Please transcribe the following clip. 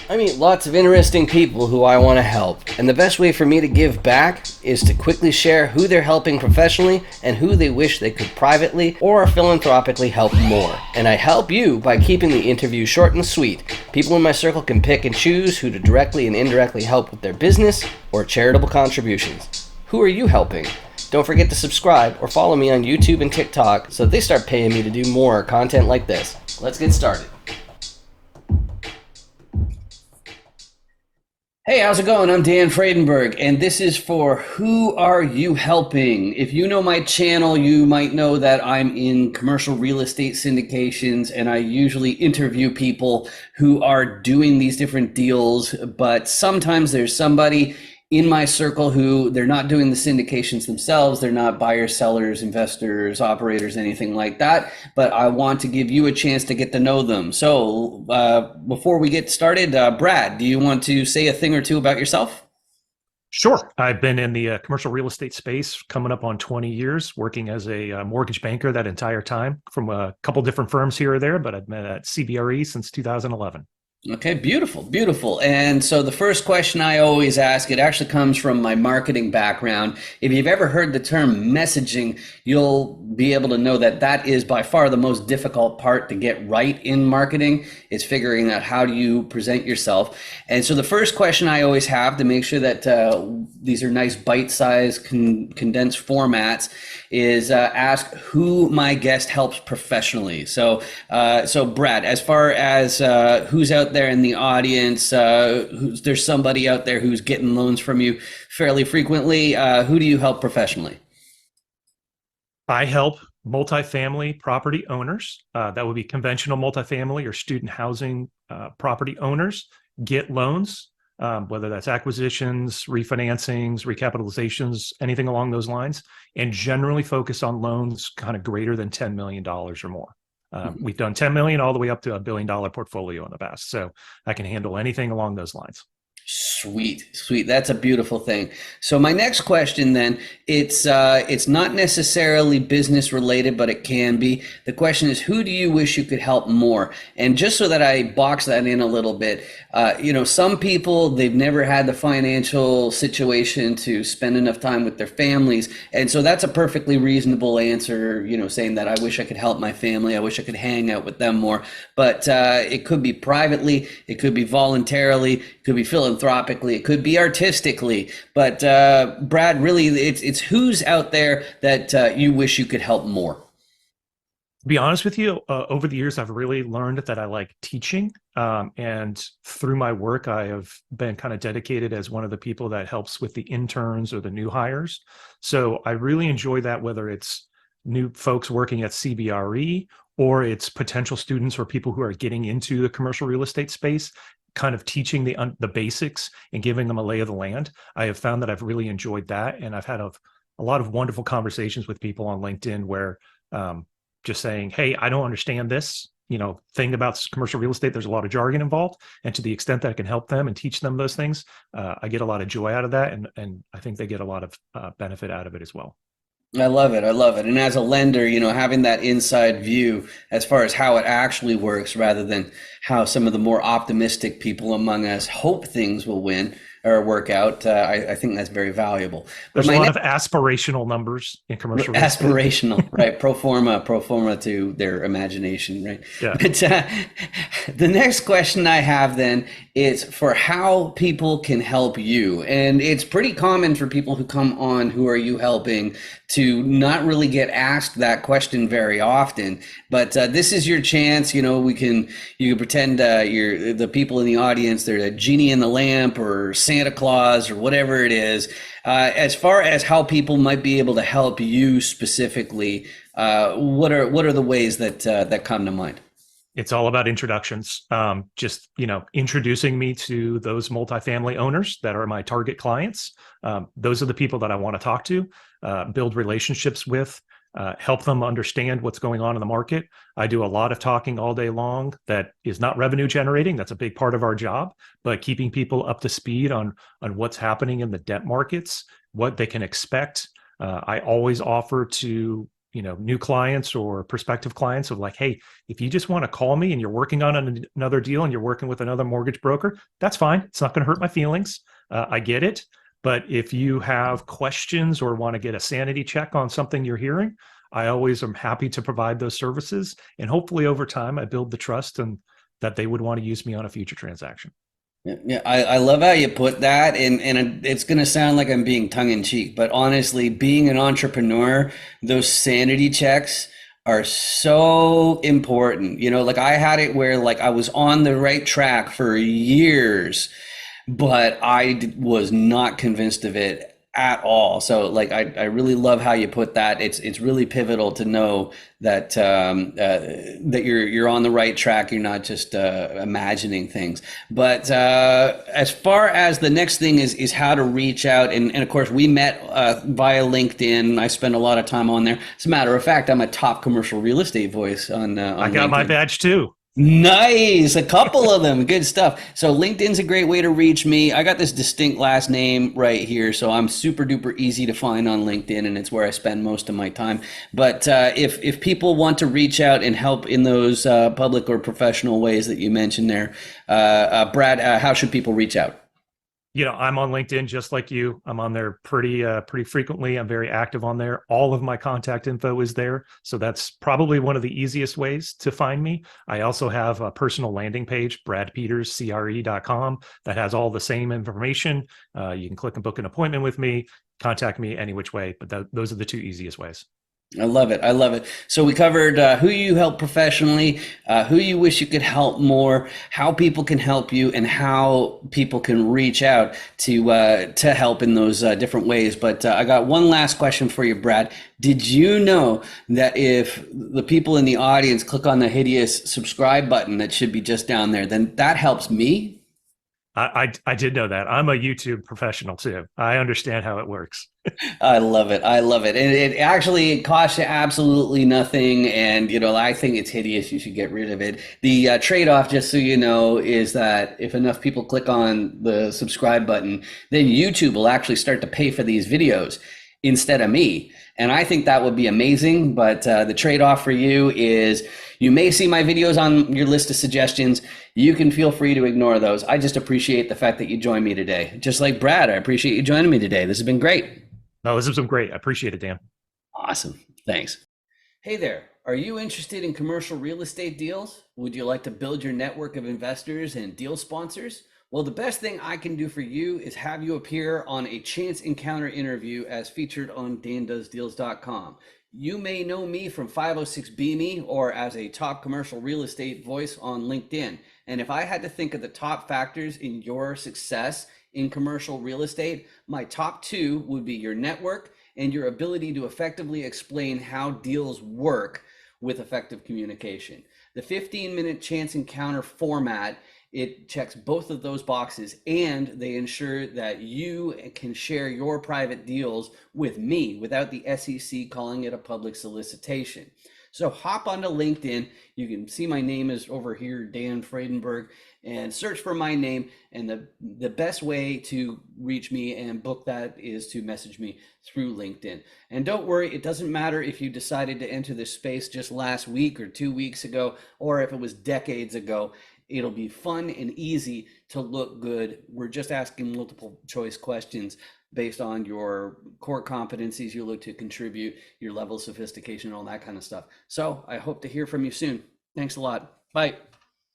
I meet lots of interesting people who I want to help, and the best way for me to give back is to quickly share who they're helping professionally and who they wish they could privately or philanthropically help more. And I help you by keeping the interview short and sweet. People in my circle can pick and choose who to directly and indirectly help with their business or charitable contributions. Who are you helping? Don't forget to subscribe or follow me on YouTube and TikTok so they start paying me to do more content like this. Let's get started. Hey, how's it going? I'm Dan Fredenberg, and this is for Who Are You Helping? If you know my channel, you might know that I'm in commercial real estate syndications, and I usually interview people who are doing these different deals, but sometimes there's somebody in my circle who they're not doing the syndications themselves. They're not buyers, sellers, investors, operators, anything like that. But I want to give you a chance to get to know them. So before we get started, Brad, do you want to say a thing or two about yourself? Sure. I've been in the commercial real estate space coming up on 20 years, working as a mortgage banker that entire time from a couple different firms here or there, but I've been at CBRE since 2011. Okay, beautiful, beautiful. And so the first question I always ask, it actually comes from my marketing background. If you've ever heard the term messaging, you'll be able to know that that is by far the most difficult part to get right in marketing. Is figuring out how do you present yourself. And so the first question I always have to make sure that these are nice bite-sized condensed formats is ask who my guest helps professionally. So Brad, as far as who's out there in the audience, there's somebody out there who's getting loans from you fairly frequently. Who do you help professionally? I help multifamily property owners, that would be conventional multifamily or student housing property owners, get loans, whether that's acquisitions, refinancings, recapitalizations, anything along those lines, and generally focus on loans kind of greater than $10 million or more. We've done 10 million all the way up to $1 billion portfolio in the past. So I can handle anything along those lines. Sweet, sweet. That's a beautiful thing. So my next question then, it's not necessarily business related, but it can be. The question is, who do you wish you could help more? And just so that I box that in a little bit, some people, they've never had the financial situation to spend enough time with their families. And so that's a perfectly reasonable answer, saying that I wish I could help my family. I wish I could hang out with them more. But it could be privately, it could be voluntarily, it could be philanthropically, it could be artistically. But Brad, really, it's who's out there that you wish you could help more. To be honest with you, over the years, I've really learned that I like teaching. And through my work, I have been kind of dedicated as one of the people that helps with the interns or the new hires. So I really enjoy that, whether it's new folks working at CBRE or it's potential students or people who are getting into the commercial real estate space, kind of teaching the basics and giving them a lay of the land. I have found that I've really enjoyed that. And I've had a lot of wonderful conversations with people on LinkedIn where just saying, hey, I don't understand this, thing about commercial real estate. There's a lot of jargon involved. And to the extent that I can help them and teach them those things, I get a lot of joy out of that. And I think they get a lot of benefit out of it as well. I love it. I love it. And as a lender, having that inside view as far as how it actually works rather than how some of the more optimistic people among us hope things will win or work out, I think that's very valuable. But There's a lot of aspirational numbers in commercial real estate. Aspirational, right? Pro forma to their imagination, right? Yeah. But the next question I have then is for how people can help you. And it's pretty common for people who come on Who Are You Helping to not really get asked that question very often. But this is your chance. You can pretend you're the people in the audience, they're a genie in the lamp or Santa Claus or whatever it is. As far as how people might be able to help you specifically, what are the ways that come to mind? It's all about introductions. Just, introducing me to those multifamily owners that are my target clients. Those are the people that I want to talk to, build relationships with, help them understand what's going on in the market. I do a lot of talking all day long that is not revenue generating. That's a big part of our job, but keeping people up to speed on what's happening in the debt markets, what they can expect. I always offer to new clients or prospective clients of like, hey, if you just want to call me and you're working on another deal and you're working with another mortgage broker, that's fine. It's not going to hurt my feelings. I get it. But if you have questions or want to get a sanity check on something you're hearing, I always am happy to provide those services. And hopefully over time, I build the trust and that they would want to use me on a future transaction. Yeah, I love how you put that, and it's going to sound like I'm being tongue in cheek, but honestly, being an entrepreneur, those sanity checks are so important. Like I had it where like I was on the right track for years, but was not convinced of it at all. So like I really love how you put that. It's really pivotal to know that that you're on the right track. You're not just imagining things. But as far as the next thing is how to reach out, and of course we met via LinkedIn. I spend a lot of time on there. As a matter of fact, I'm a top commercial real estate voice on I got LinkedIn. my badge too. Nice. A couple of them. Good stuff. So LinkedIn's a great way to reach me. I got this distinct last name right here, so I'm super duper easy to find on LinkedIn, and it's where I spend most of my time. But if people want to reach out and help in those public or professional ways that you mentioned there, Brad, how should people reach out? I'm on LinkedIn just like you. I'm on there pretty frequently. I'm very active on there. All of my contact info is there. So that's probably one of the easiest ways to find me. I also have a personal landing page, bradpeterscre.com, that has all the same information. You can click and book an appointment with me, contact me any which way, but those are the two easiest ways. I love it. I love it. So we covered who you help professionally, who you wish you could help more, how people can help you, and how people can reach out to help in those different ways. But I got one last question for you, Brad. Did you know that if the people in the audience click on the hideous subscribe button that should be just down there, then that helps me? I did know that. I'm a YouTube professional too. I understand how it works. I love it. I love it. And it costs you absolutely nothing. And, I think it's hideous. You should get rid of it. The trade-off, just so you know, is that if enough people click on the subscribe button, then YouTube will actually start to pay for these videos instead of me. And I think that would be amazing. But the trade-off for you is you may see my videos on your list of suggestions. You can feel free to ignore those. I just appreciate the fact that you joined me today. Just like Brad, I appreciate you joining me today. This has been great. No, this has been great. I appreciate it, Dan. Awesome. Thanks. Hey there. Are you interested in commercial real estate deals? Would you like to build your network of investors and deal sponsors? Well, the best thing I can do for you is have you appear on a chance encounter interview as featured on dandoesdeals.com. You may know me from 506B Me or as a top commercial real estate voice on LinkedIn. And if I had to think of the top factors in your success in commercial real estate, my top two would be your network and your ability to effectively explain how deals work with effective communication. The 15-minute chance encounter format, it checks both of those boxes, and they ensure that you can share your private deals with me without the SEC calling it a public solicitation. So hop onto LinkedIn. You can see my name is over here, Dan Friedenberg, and search for my name. And the best way to reach me and book that is to message me through LinkedIn. And don't worry, it doesn't matter if you decided to enter this space just last week or 2 weeks ago, or if it was decades ago. It'll be fun and easy to look good. We're just asking multiple choice questions based on your core competencies you look to contribute, your level of sophistication, all that kind of stuff. So I hope to hear from you soon. Thanks a lot. Bye.